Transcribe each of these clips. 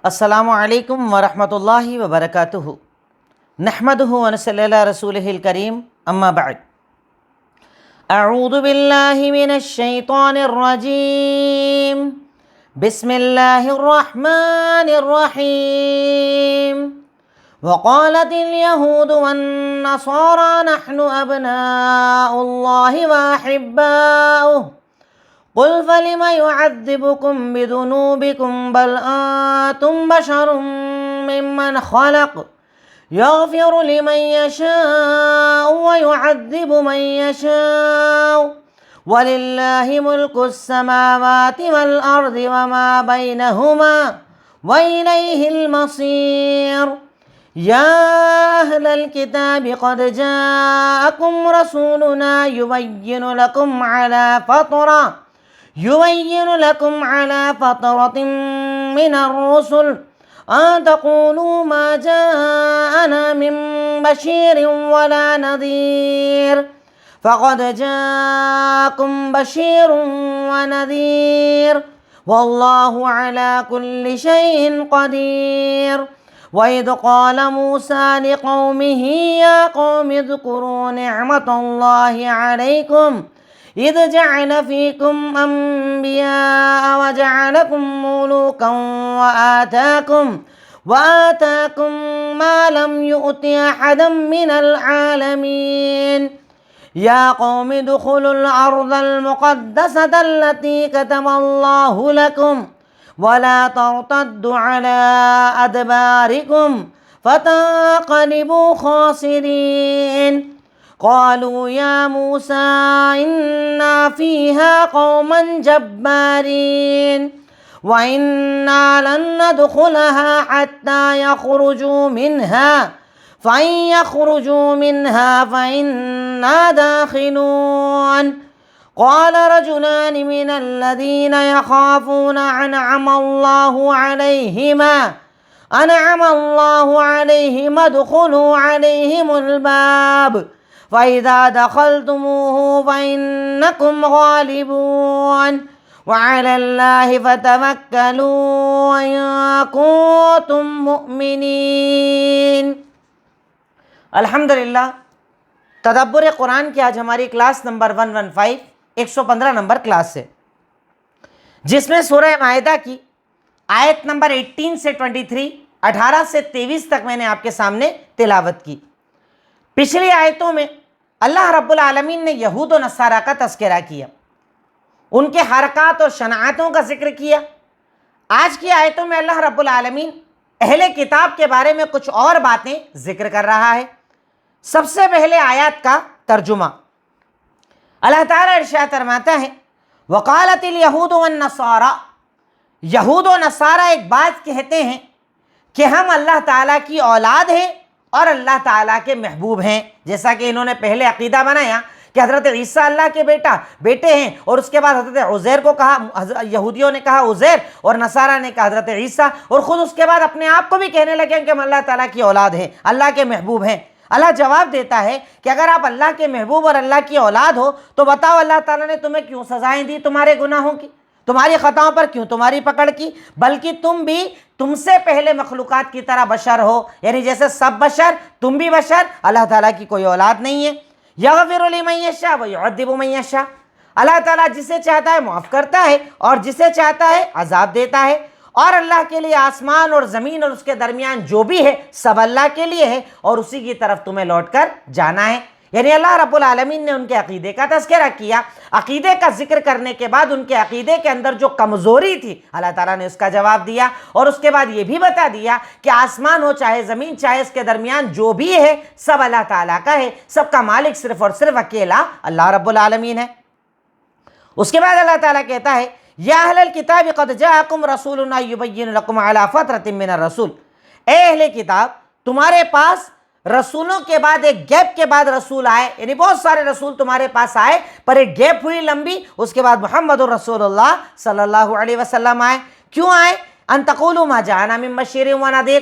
السلام علیکم ورحمۃ اللہ وبرکاتہ۔ نحمدہ ونصلی علی رسولہ الکریم، اما بعد۔ اعوذ باللہ من الشیطان الرجیم، بسم اللہ الرحمن الرحیم۔ وقالت اليہود والنصارى نحن ابناء اللہ واحباؤہ قل فلم يعذبكم بذنوبكم بل أنتم بشر ممن خلق يغفر لمن يشاء ويعذب من يشاء ولله ملك السماوات والأرض وما بينهما وإليه المصير يا أهل الكتاب قد جاءكم رسولنا يبين لكم على فترة من الرسل أن تقولوا ما جاءنا من بشير ولا نذير فقد جاءكم بشير ونذير والله على كل شيء قدير وإذ قال موسى لقومه يا قوم اذكروا نعمة الله عليكم إذ جعل فيكم أنبياء وجعلكم ملوكا وآتاكم ما لم يؤت أحدا من العالمين يا قوم ادخلوا الأرض المقدسة التي كتب الله لكم ولا ترتدوا على أدباركم فتنقلبوا خاسرين قالوا يا موسى إنا فيها قوما جبارين وإنا لن ندخلها حتى يخرجوا منها فإن يخرجوا منها فإنا داخلون قال رجلان من الذين يخافون أنعم الله عليهم ادخلوا عليهم الباب فإذا دخلتموه فإنكم غالبون وعلى الله فتوكلوا إن كنتم مؤمنين۔ الحمدللہ، تدبر قرآن کی آج ہماری کلاس نمبر 115 115 نمبر کلاس ہے، جس میں سورہ مائدہ کی آیت نمبر 18 سے 23 18 سے 23 تک میں نے آپ کے سامنے تلاوت کی۔ پچھلی آیتوں میں اللہ رب العالمین نے یہود و نصارہ کا تذکرہ کیا، ان کے حرکات اور شناعتوں کا ذکر کیا۔ آج کی آیتوں میں اللہ رب العالمین اہل کتاب کے بارے میں کچھ اور باتیں ذکر کر رہا ہے۔ سب سے پہلے آیات کا ترجمہ۔ اللہ تعالیٰ ارشاد فرماتا ہے وقالت الیہود والنصارى، یہود و نصارہ ایک بات کہتے ہیں کہ ہم اللہ تعالیٰ کی اولاد ہیں اور اللہ تعالیٰ کے محبوب ہیں، جیسا کہ انہوں نے پہلے عقیدہ بنایا کہ حضرت عیسیٰ اللہ کے بیٹے ہیں، اور اس کے بعد حضرت عزیر کو کہا، یہودیوں نے کہا عزیر اور نصارہ نے کہا حضرت عیسیٰ، اور خود اس کے بعد اپنے آپ کو بھی کہنے لگے کہ ہم اللہ تعالیٰ کی اولاد ہیں، اللہ کے محبوب ہیں۔ اللہ جواب دیتا ہے کہ اگر آپ اللہ کے محبوب اور اللہ کی اولاد ہو تو بتاؤ اللہ تعالیٰ نے تمہیں کیوں سزائیں دی تمہارے گناہوں کی، تمہاری خطاؤں پر کیوں تمہاری پکڑ کی، بلکہ تم بھی تم سے پہلے مخلوقات کی طرح بشر ہو، یعنی جیسے سب بشر تم بھی بشر، اللہ تعالیٰ کی کوئی اولاد نہیں ہے۔ یغفر لمن یشاء ویعذب من یشاء، اللہ تعالیٰ جسے چاہتا ہے معاف کرتا ہے اور جسے چاہتا ہے عذاب دیتا ہے، اور اللہ کے لیے آسمان اور زمین اور اس کے درمیان جو بھی ہے سب اللہ کے لیے ہے، اور اسی کی طرف تمہیں لوٹ کر جانا ہے۔ یعنی اللہ رب العالمین نے ان کے عقیدے کا تذکرہ کیا، عقیدے کا ذکر کرنے کے بعد ان کے عقیدے کے اندر جو کمزوری تھی اللہ تعالیٰ نے اس کا جواب دیا، اور اس کے بعد یہ بھی بتا دیا کہ آسمان ہو چاہے زمین چاہے اس کے درمیان جو بھی ہے سب اللہ تعالیٰ کا ہے، سب کا مالک صرف اور صرف اکیلا اللہ رب العالمین ہے۔ اس کے بعد اللہ تعالیٰ کہتا ہے یا اہل الکتاب قد جاءکم رسولنا یبین لکم علی فترۃ من الرسول، اے اہل کتاب تمہارے پاس رسولوں کے بعد ایک گیپ کے بعد رسول آئے، یعنی بہت سارے رسول تمہارے پاس آئے پر ایک گیپ ہوئی لمبی، اس کے بعد محمد الرسول اللہ صلی اللہ علیہ وسلم آئے۔ کیوں آئے؟ ان تقولوا ما جاءنا من بشیر و نذیر،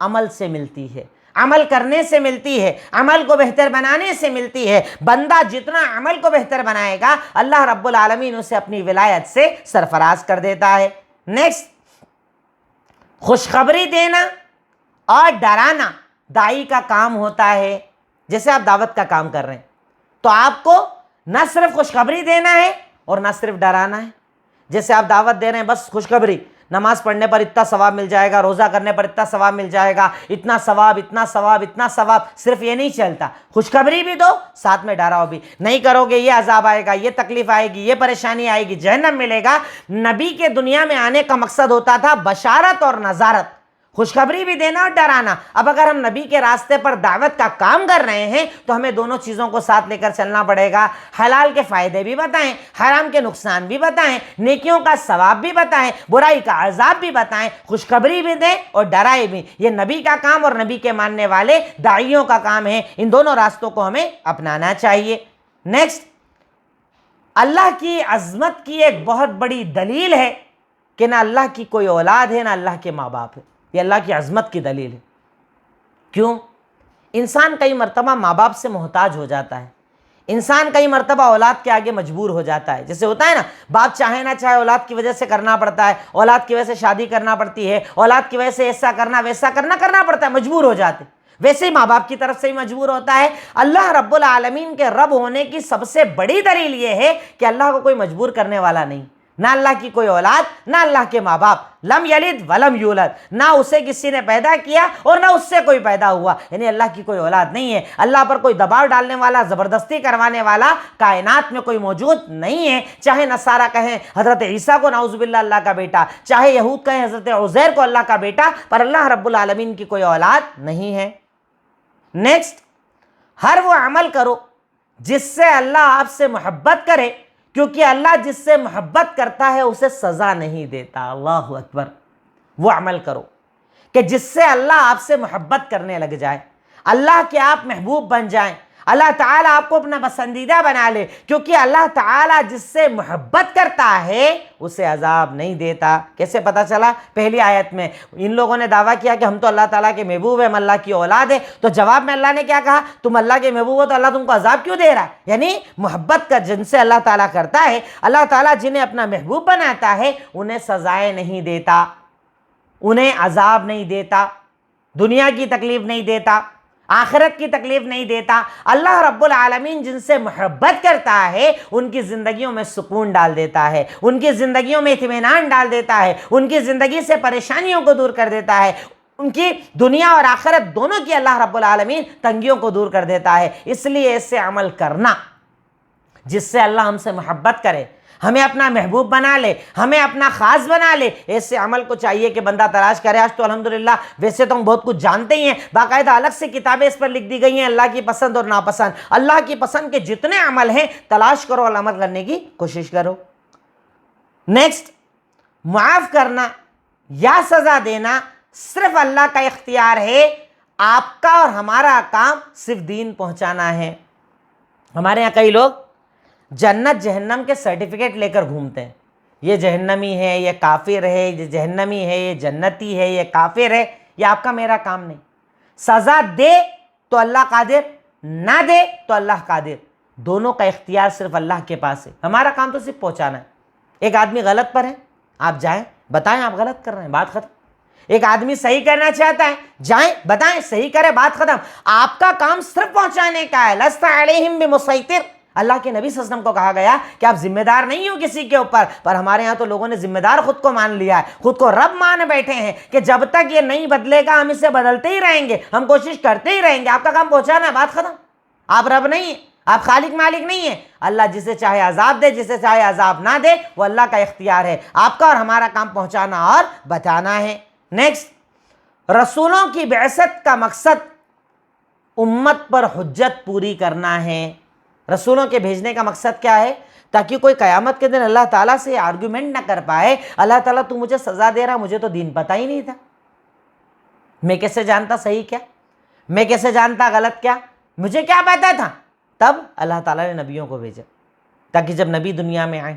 عمل سے ملتی ہے، عمل کرنے سے ملتی ہے، عمل کو بہتر بنانے سے ملتی ہے۔ بندہ جتنا عمل کو بہتر بنائے گا اللہ رب العالمین اسے اپنی ولایت سے سرفراز کر دیتا ہے۔ نیکسٹ، خوشخبری دینا اور ڈرانا داعی کا کام ہوتا ہے۔ جیسے آپ دعوت کا کام کر رہے ہیں تو آپ کو نہ صرف خوشخبری دینا ہے اور نہ صرف ڈرانا ہے۔ جیسے آپ دعوت دے رہے ہیں بس خوشخبری، نماز پڑھنے پر اتنا ثواب مل جائے گا، روزہ کرنے پر اتنا ثواب مل جائے گا، اتنا ثواب اتنا ثواب اتنا ثواب، صرف یہ نہیں چلتا، خوشخبری بھی دو ساتھ میں ڈراؤ بھی۔ نہیں کرو گے یہ عذاب آئے گا، یہ تکلیف آئے گی، یہ پریشانی آئے گی، جہنم ملے گا۔ نبی کے دنیا میں آنے کا مقصد ہوتا تھا بشارت اور نذارت، خوشخبری بھی دینا اور ڈرانا۔ اب اگر ہم نبی کے راستے پر دعوت کا کام کر رہے ہیں تو ہمیں دونوں چیزوں کو ساتھ لے کر چلنا پڑے گا۔ حلال کے فائدے بھی بتائیں، حرام کے نقصان بھی بتائیں، نیکیوں کا ثواب بھی بتائیں، برائی کا عذاب بھی بتائیں، خوشخبری بھی دیں اور ڈرائے بھی۔ یہ نبی کا کام اور نبی کے ماننے والے داعیوں کا کام ہے۔ ان دونوں راستوں کو ہمیں اپنانا چاہیے۔ نیکسٹ، اللہ کی عظمت کی ایک بہت بڑی دلیل ہے کہ نہ اللہ کی کوئی اولاد ہے نہ اللہ کے ماں باپ ہے۔ یہ اللہ کی عظمت کی دلیل ہے۔ کیوں؟ انسان کئی مرتبہ ماں باپ سے محتاج ہو جاتا ہے، انسان کئی مرتبہ اولاد کے آگے مجبور ہو جاتا ہے۔ جیسے ہوتا ہے نا، باپ چاہے نہ چاہے اولاد کی وجہ سے کرنا پڑتا ہے، اولاد کی وجہ سے شادی کرنا پڑتی ہے، اولاد کی وجہ سے ایسا کرنا ویسا کرنا پڑتا ہے، مجبور ہو جاتے۔ ویسے ہی ماں باپ کی طرف سے ہی مجبور ہوتا ہے۔ اللہ رب العالمین کے رب ہونے کی سب سے بڑی دلیل یہ ہے کہ اللہ کو کوئی مجبور کرنے والا نہیں، نہ اللہ کی کوئی اولاد نہ اللہ کے ماں باپ، لم یلد ولم یولد، نہ اسے کسی نے پیدا کیا اور نہ اس سے کوئی پیدا ہوا، یعنی اللہ کی کوئی اولاد نہیں ہے۔ اللہ پر کوئی دباؤ ڈالنے والا، زبردستی کروانے والا کائنات میں کوئی موجود نہیں ہے۔ چاہے نصارہ کہیں حضرت عیسیٰ کو نعوذ باللہ اللہ کا بیٹا، چاہے یہود کہیں حضرت عزیر کو اللہ کا بیٹا، پر اللہ رب العالمین کی کوئی اولاد نہیں ہے۔ نیکسٹ، ہر وہ عمل کرو جس سے اللہ آپ سے محبت کرے، کیونکہ اللہ جس سے محبت کرتا ہے اسے سزا نہیں دیتا۔ اللہ اکبر۔ وہ عمل کرو کہ جس سے اللہ آپ سے محبت کرنے لگ جائے، اللہ کے آپ محبوب بن جائیں، اللہ تعالیٰ آپ کو اپنا پسندیدہ بنا لے، کیونکہ اللہ تعالیٰ جس سے محبت کرتا ہے اسے عذاب نہیں دیتا۔ کیسے پتا چلا؟ پہلی آیت میں ان لوگوں نے دعویٰ کیا کہ ہم تو اللہ تعالیٰ کے محبوب ہیں، ہم اللہ کی اولاد ہیں، تو جواب میں اللہ نے کیا کہا؟ تم اللہ کے محبوب ہو تو اللہ تم کو عذاب کیوں دے رہا ہے؟ یعنی محبت کا جن سے اللہ تعالیٰ کرتا ہے، اللہ تعالیٰ جنہیں اپنا محبوب بناتا ہے انہیں سزائیں نہیں دیتا، انہیں عذاب نہیں دیتا، دنیا کی تکلیف نہیں دیتا، آخرت کی تکلیف نہیں دیتا۔ اللہ رب العالمین جن سے محبت کرتا ہے ان کی زندگیوں میں سکون ڈال دیتا ہے، ان کی زندگیوں میں اطمینان ڈال دیتا ہے، ان کی زندگی سے پریشانیوں کو دور کر دیتا ہے، ان کی دنیا اور آخرت دونوں کی اللہ رب العالمین تنگیوں کو دور کر دیتا ہے۔ اس لیے ایسے عمل کرنا جس سے اللہ ہم سے محبت کرے، ہمیں اپنا محبوب بنا لے، ہمیں اپنا خاص بنا لے، ایسے عمل کو چاہیے کہ بندہ تلاش کرے۔ آج تو الحمدللہ ویسے تو ہم بہت کچھ جانتے ہی ہیں، باقاعدہ الگ سے کتابیں اس پر لکھ دی گئی ہیں، اللہ کی پسند اور ناپسند۔ اللہ کی پسند کے جتنے عمل ہیں تلاش کرو اور عمل کرنے کی کوشش کرو۔ نیکسٹ، معاف کرنا یا سزا دینا صرف اللہ کا اختیار ہے، آپ کا اور ہمارا کام صرف دین پہنچانا ہے۔ ہمارے یہاں کئی لوگ جنت جہنم کے سرٹیفکیٹ لے کر گھومتے ہیں، یہ جہنمی ہے، یہ کافر ہے، یہ جہنمی ہے، یہ جنتی ہے، یہ کافر ہے۔ یہ آپ کا میرا کام نہیں۔ سزا دے تو اللہ قادر، نہ دے تو اللہ قادر، دونوں کا اختیار صرف اللہ کے پاس ہے۔ ہمارا کام تو صرف پہنچانا ہے۔ ایک آدمی غلط پر ہے، آپ جائیں بتائیں آپ غلط کر رہے ہیں، بات ختم۔ ایک آدمی صحیح کرنا چاہتا ہے، جائیں بتائیں صحیح کرے، بات ختم۔ آپ کا کام صرف پہنچانے کا ہے۔ لست علیہم بمسیطر، اللہ کے نبی صلی اللہ علیہ وسلم کو کہا گیا کہ آپ ذمہ دار نہیں ہو کسی کے اوپر، پر ہمارے ہاں تو لوگوں نے ذمہ دار خود کو مان لیا ہے، خود کو رب مان بیٹھے ہیں کہ جب تک یہ نہیں بدلے گا ہم اسے بدلتے ہی رہیں گے، ہم کوشش کرتے ہی رہیں گے۔ آپ کا کام پہنچانا ہے، بات ختم۔ آپ رب نہیں ہیں، آپ خالق مالک نہیں ہیں۔ اللہ جسے چاہے عذاب دے، جسے چاہے عذاب نہ دے، وہ اللہ کا اختیار ہے۔ آپ کا اور ہمارا کام پہنچانا اور بتانا ہے۔ نیکسٹ، رسولوں کی بعثت کا مقصد امت پر حجت پوری کرنا ہے۔ رسولوں کے بھیجنے کا مقصد کیا ہے؟ تاکہ کوئی قیامت کے دن اللہ تعالیٰ سے آرگومنٹ نہ کر پائے، اللہ تعالیٰ تو مجھے سزا دے رہا، مجھے تو دین پتہ ہی نہیں تھا، میں کیسے جانتا صحیح کیا، میں کیسے جانتا غلط کیا، مجھے کیا پتا تھا؟ تب اللہ تعالیٰ نے نبیوں کو بھیجا تاکہ جب نبی دنیا میں آئیں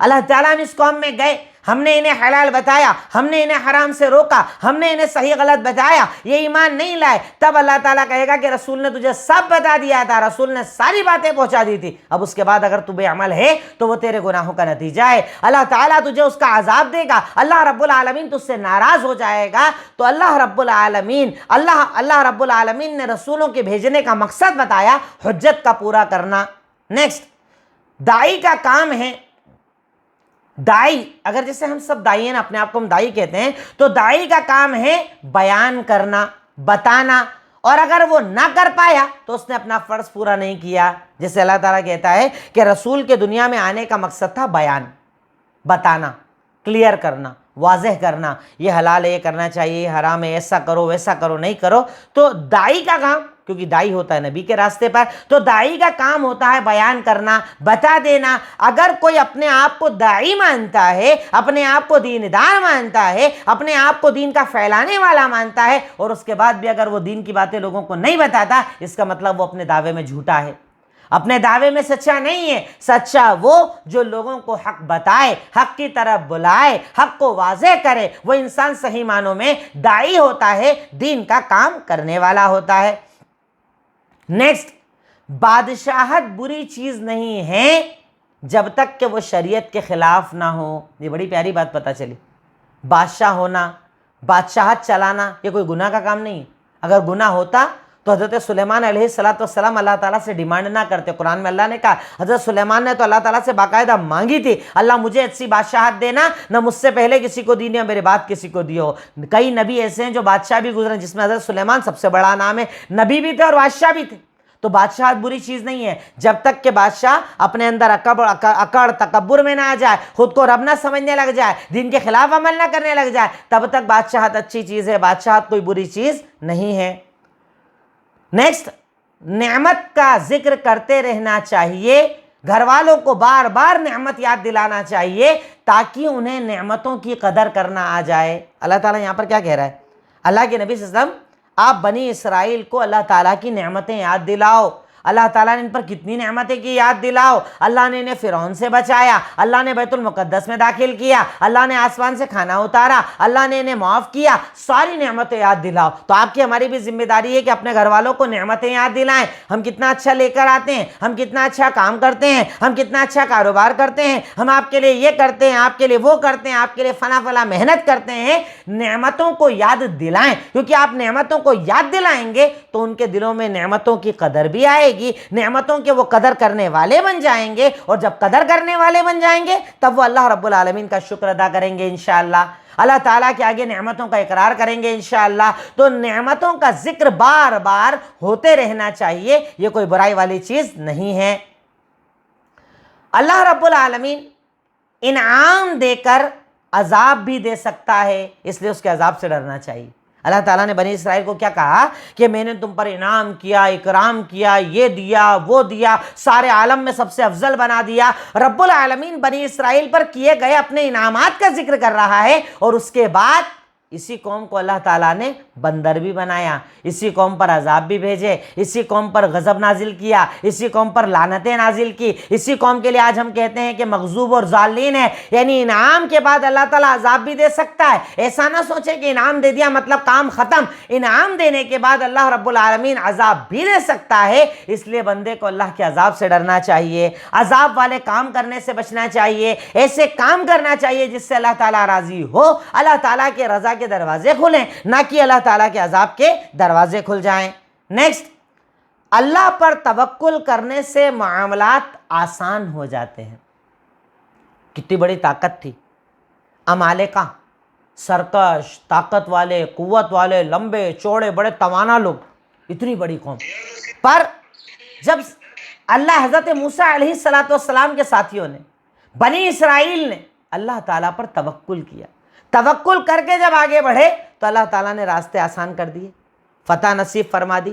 اللہ تعالیٰ ہم اس قوم میں گئے, ہم نے انہیں حلال بتایا, ہم نے انہیں حرام سے روکا, ہم نے انہیں صحیح غلط بتایا, یہ ایمان نہیں لائے. تب اللہ تعالیٰ کہے گا کہ رسول نے تجھے سب بتا دیا تھا, رسول نے ساری باتیں پہنچا دی تھی, اب اس کے بعد اگر تو بے عمل ہے تو وہ تیرے گناہوں کا نتیجہ ہے. اللہ تعالیٰ تجھے اس کا عذاب دے گا, اللہ رب العالمین تجھ سے ناراض ہو جائے گا. تو اللہ رب العالمین نے رسولوں کے بھیجنے کا مقصد بتایا, حجت کا پورا کرنا. نیکسٹ, دائی کا کام ہے, دائی اگر جیسے ہم سب دائی ہیں, اپنے آپ کو ہم دائی کہتے ہیں, تو دائی کا کام ہے بیان کرنا, بتانا, اور اگر وہ نہ کر پایا تو اس نے اپنا فرض پورا نہیں کیا. جیسے اللہ تعالیٰ کہتا ہے کہ رسول کے دنیا میں آنے کا مقصد تھا بیان, بتانا, کلیئر کرنا, واضح کرنا, یہ حلال ہے, یہ کرنا چاہیے, یہ حرام ہے, ایسا کرو ویسا کرو, نہیں کرو. تو دائی کا کام, کیونکہ دائی ہوتا ہے نبی کے راستے پر, تو دائی کا کام ہوتا ہے بیان کرنا, بتا دینا. اگر کوئی اپنے آپ کو دائی مانتا ہے, اپنے آپ کو دیندار مانتا ہے, اپنے آپ کو دین کا پھیلانے والا مانتا ہے, اور اس کے بعد بھی اگر وہ دین کی باتیں لوگوں کو نہیں بتاتا, اس کا مطلب وہ اپنے دعوے میں جھوٹا ہے, اپنے دعوے میں سچا نہیں ہے. سچا وہ جو لوگوں کو حق بتائے, حق کی طرف بلائے, حق کو واضح کرے, وہ انسان صحیح معنوں میں دائی ہوتا ہے, دین کا کام کرنے والا ہوتا ہے. نیکسٹ, بادشاہت بری چیز نہیں ہے جب تک کہ وہ شریعت کے خلاف نہ ہو. یہ بڑی پیاری بات پتہ چلی. بادشاہ ہونا, بادشاہت چلانا, یہ کوئی گناہ کا کام نہیں ہے. اگر گناہ ہوتا تو حضرت سلیمان علیہ السلام اللہ تعالیٰ سے ڈیمانڈ نہ کرتے. قرآن میں اللہ نے کہا, حضرت سلیمان نے تو اللہ تعالیٰ سے باقاعدہ مانگی تھی, اللہ مجھے ایسی بادشاہت دینا, نہ مجھ سے پہلے کسی کو دی, نہ میرے بعد کسی کو دی ہو. کئی نبی ایسے ہیں جو بادشاہ بھی گزرے, جس میں حضرت سلیمان سب سے بڑا نام ہے, نبی بھی تھے اور بادشاہ بھی تھے. تو بادشاہت بری چیز نہیں ہے جب تک کہ بادشاہ اپنے اندر اکڑ تکبر میں نہ آ جائے, خود کو رب نہ سمجھنے لگ جائے, دین کے خلاف عمل نہ کرنے لگ جائے, تب تک بادشاہت اچھی چیز ہے. بادشاہت کوئی بری چیز نہیں ہے. نیکسٹ, نعمت کا ذکر کرتے رہنا چاہیے, گھر والوں کو بار بار نعمت یاد دلانا چاہیے تاکہ انہیں نعمتوں کی قدر کرنا آ جائے. اللہ تعالیٰ یہاں پر کیا کہہ رہا ہے؟ اللہ کے نبی صلی اللہ علیہ وسلم, آپ بنی اسرائیل کو اللہ تعالیٰ کی نعمتیں یاد دلاؤ. اللہ تعالیٰ نے ان پر کتنی نعمتیں کی یاد دلاؤ. اللہ نے انہیں فرعون سے بچایا, اللہ نے بیت المقدس میں داخل کیا, اللہ نے آسمان سے کھانا اتارا, اللہ نے انہیں معاف کیا. ساری نعمتیں یاد دلاؤ. تو آپ کی ہماری بھی ذمہ داری ہے کہ اپنے گھر والوں کو نعمتیں یاد دلائیں. ہم کتنا اچھا لے کر آتے ہیں, ہم کتنا اچھا کام کرتے ہیں, ہم کتنا اچھا کاروبار کرتے ہیں, ہم آپ کے لیے یہ کرتے ہیں, آپ کے لیے وہ کرتے ہیں, آپ کے لیے فلاں محنت کرتے ہیں. نعمتوں کو یاد دلائیں, کیونکہ آپ نعمتوں کو یاد دلائیں گے تو ان کے دلوں میں نعمتوں کی قدر بھی آئے گی, نعمتوں کے وہ قدر کرنے والے بن جائیں گے, اور جب قدر کرنے والے بن جائیں گے تب وہ اللہ رب العالمین کا شکر ادا کریں گے انشاءاللہ. اللہ تعالیٰ کے آگے نعمتوں کا اقرار کریں گے انشاءاللہ. تو نعمتوں کا ذکر بار بار ہوتے رہنا چاہیے, یہ کوئی برائی والی چیز نہیں ہے. اللہ رب العالمین انعام دے کر عذاب بھی دے سکتا ہے, اس لیے اس کے عذاب سے ڈرنا چاہیے. اللہ تعالیٰ نے بنی اسرائیل کو کیا کہا کہ میں نے تم پر انعام کیا, اکرام کیا, یہ دیا وہ دیا, سارے عالم میں سب سے افضل بنا دیا. رب العالمین بنی اسرائیل پر کیے گئے اپنے انعامات کا ذکر کر رہا ہے, اور اس کے بعد اسی قوم کو اللہ تعالیٰ نے بندر بھی بنایا, اسی قوم پر عذاب بھی بھیجے, اسی قوم پر غضب نازل کیا, اسی قوم پر لعنتیں نازل کی, اسی قوم کے لیے آج ہم کہتے ہیں کہ مغضوب اور ضالین ہے. یعنی انعام کے بعد اللہ تعالیٰ عذاب بھی دے سکتا ہے. ایسا نہ سوچے کہ انعام دے دیا مطلب کام ختم. انعام دینے کے بعد اللہ رب العالمین عذاب بھی دے سکتا ہے, اس لیے بندے کو اللہ کے عذاب سے ڈرنا چاہیے, عذاب والے کام کرنے سے بچنا چاہیے, ایسے کام کرنا چاہیے جس سے اللہ تعالیٰ راضی ہو, اللہ تعالیٰ کے رضا کے دروازے کھلیں, نہ کہ اللہ تعالیٰ کے عذاب کے دروازے کھل جائیں. نیکسٹ, اللہ پر توکل کرنے سے معاملات آسان ہو جاتے ہیں. کتنی بڑی طاقت تھی عمالقہ, سرکش, طاقت والے, قوت والے, لمبے چوڑے بڑے توانا لوگ, اتنی بڑی قوم. پر جب اللہ حضرت موسیٰ علیہ السلام کے ساتھیوں نے, بنی اسرائیل نے اللہ تعالیٰ پر توکل کیا, توکل کر کے جب آگے بڑھے تو اللہ تعالیٰ نے راستے آسان کر دیے, فتح نصیب فرما دی,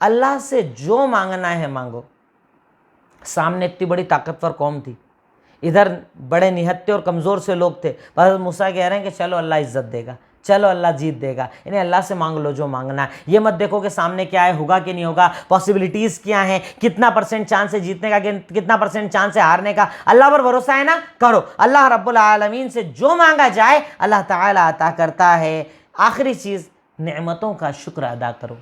اللہ سے جو مانگنا ہے مانگو. سامنے اتنی بڑی طاقتور قوم تھی, ادھر بڑے نہتے اور کمزور سے لوگ تھے. حضرت موسیٰ کہہ رہے ہیں کہ چلو اللہ عزت دے گا, چلو اللہ جیت دے گا, انہیں اللہ سے مانگ لو جو مانگنا ہے. یہ مت دیکھو کہ سامنے کیا ہے, ہوگا کہ نہیں ہوگا, پاسبلٹیز کیا ہیں, کتنا % چانس ہے جیتنے کا, کتنا % چانس ہے ہارنے کا. اللہ پر بھروسہ ہے نا, کرو. اللہ رب العالمین سے جو مانگا جائے اللہ تعالیٰ عطا کرتا ہے. آخری چیز, نعمتوں کا شکر ادا کرو,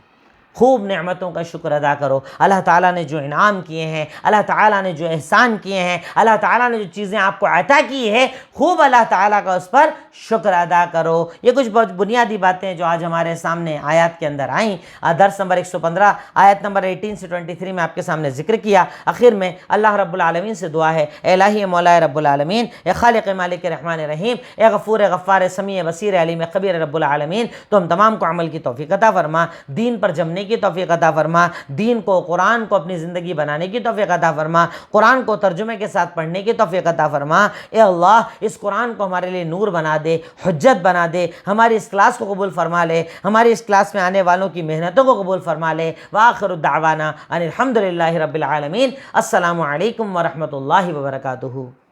خوب نعمتوں کا شکر ادا کرو. اللہ تعالیٰ نے جو انعام کیے ہیں, اللہ تعالیٰ نے جو احسان کیے ہیں, اللہ تعالیٰ نے جو چیزیں آپ کو عطا کی ہے, خوب اللہ تعالیٰ کا اس پر شکر ادا کرو. یہ کچھ بہت بنیادی باتیں جو آج ہمارے سامنے آیات کے اندر آئیں. درس نمبر 115 آیت نمبر 18 سے 23 میں آپ کے سامنے ذکر کیا. آخر میں اللہ رب العالمین سے دعا ہے, اے الہی مولا رب العالمین, اے خالق مالک رحمان رحیم, اے غفور غفار سمیع بصیر علیم خبیر رب العالمین, تو ہم تمام کو عمل کی توفیق عطا فرما, دین پر جمنے کی توفیق عطا فرما, دین کو قرآن کو اپنی زندگی بنانے کی توفیق عطا فرما, قرآن کو ترجمے کے ساتھ پڑھنے کی توفیق عطا فرما. اے اللہ اس قرآن کو ہمارے لیے نور بنا دے, حجت بنا دے, ہماری اس کلاس کو قبول فرما لے, ہماری اس کلاس میں آنے والوں کی محنتوں کو قبول فرما لے. وآخر دعوانا ان الحمدللہ رب العالمین. السلام علیکم ورحمۃ اللہ وبرکاتہ.